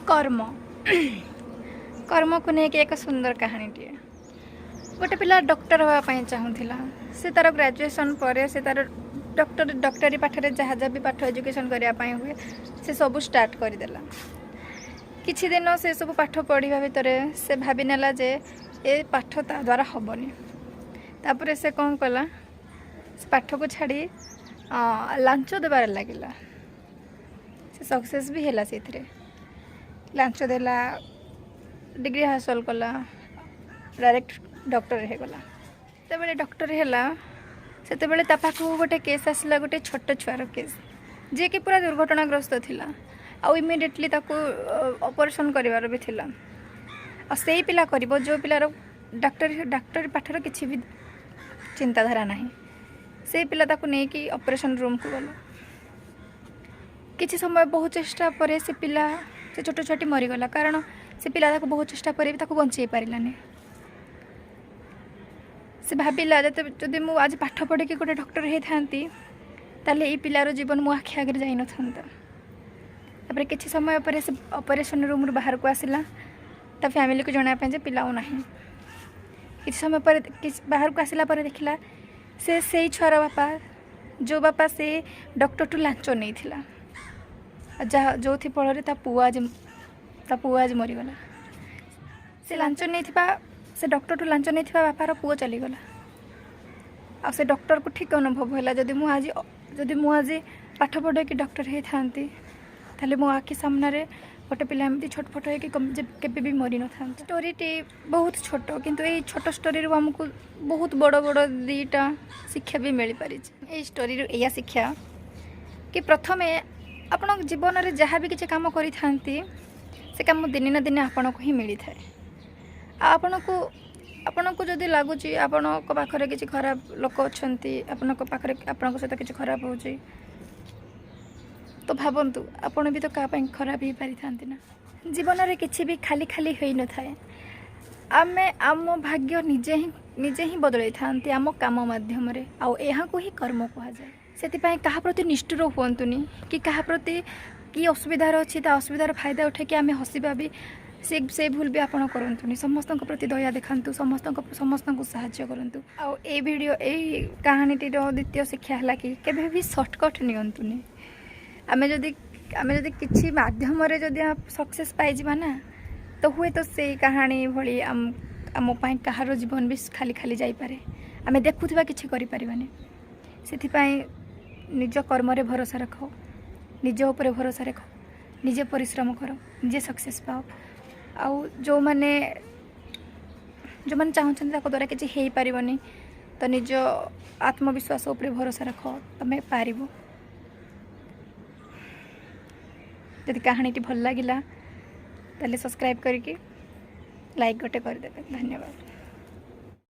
कर्म कर्म को लेकिन एक सुंदर कहानीटे गोटे पिला डॉक्टर होगापी चाहूला से तार ग्रेजुएशन पर से तार डॉक्टरी पाठरे जहाँ जहाँ भी पाठ एजुकेशन करने हुए से सब स्टार्ट करदेला किछि दिन से सब पाठ पढ़ा भितर से भावी नेला जे ए पाठ ता द्वारा हेनी तापर से कौन कला से पाठ को छाड़ी लांच देवार लगिला से सक्सेस भी है से लांच देला डिग्री हासिल कला डायरेक्ट डॉक्टर हो गला तेबले डॉक्टर है से पाख गोटे केस आसला गोटे छोट छुआर केस जे कि पूरा दुर्घटनाग्रस्त थिला आउ इमिडिएटली ताको ऑपरेशन करिवार भी थिला आ सेही पिला करिवो जो पिलार डॉक्टर पाठर किछि भी चिंताधारा नाही से पिला ताको नै कि ऑपरेशन रूम को गला किछि समय बहुत चेष्टा पर से पिला से छोट छोटी मरीगला कारण से पिला ताको बहुत चेष्टा पर भी ताको बंचाई पारिलानी से भाविला जदि मु आज पाठ पढ़ी कि गोटे डॉक्टर होती ताले ये पिलार जीवन मो आखि आगे जाई न था तापर किछि समय पर से ऑपरेशन रूम बाहर को आसिला ता फैमिली को जणाया जे पिलाओ नाही किछि समय पर बाहर को आसिला पर देखिला से सेई छुआर बापा जो बापा से डॉक्टर टू लांच नहीं थिला जहाँ जो थी फल ता पुआ आज मरीगला से लांच नहीं थिबा से डॉक्टर टू लांच नहीं थिबा बापार पुआ चलीगला आ से डॉक्टर को ठीक अनुभव है जदि मु आज पाठ पढ़ कि डॉक्टर हो थांती ताले मो आखि सामने गोटे पिला एमती छटफट होके भी मरी न था स्टोरीटी बहुत छोट किंतु ये छोट स्टोरी आमको बहुत बड़ बड़ दीटा शिक्षा भी मिल पारी ये स्टोरी या शिक्षा कि प्रथमे आपण जीवन में जहाँ भी किसी काम करी थांती से काम दिने ना दिने आपन को ही मिली थाए आपन को जदि लगुच आपण पाखरे किसी खराब लोक अच्छा आपण आपण सहित किसी खराब हो तो भावतु आपण भी तो क्या खराब हो पारि थांती ना जीवन में किसी भी खाली खाली हो न थाए आमे आम भाग्य निजे ही बदल थांती आम काम माध्यम यहाँ को ही कर्म कह जाए से क्या प्रति निष्ठुर हुंतुनि कि क्या प्रति कि असुविधार अच्छी असुविधार फायदा उठे कि आम हसवा भी से भूल भी आपड़ करूँ समस्त प्रति दया देखा समस्त को साहाय्य करूँ आउ ए वीडियो ए कहानीटी द्वितीय शिक्षा है कि केबे भी शॉर्टकट नियंतुनि आमे जदि किछि माध्यम रे जदि आप सक्सेस पाइजिबा ना तो हुए तो से कहानी भली आम पाई कहार जीवन भी खाली खाली जाई पारे आमे देखुथिबा किछि करि परिबानी सेथिपाई निज कर्म रे भरोसा रख निज ऊपर भरोसा रख निजे परिश्रम कर निजे सक्सेस पाओ आउ जो माने चाहते द्वारा किसी हो पारनी तो निज आत्मविश्वास उपर भरोसा रख तुम्हें पार जदि कहानीटी भल लगिला ताले सब्सक्राइब करके लाइक गोटे करदे धन्यवाद।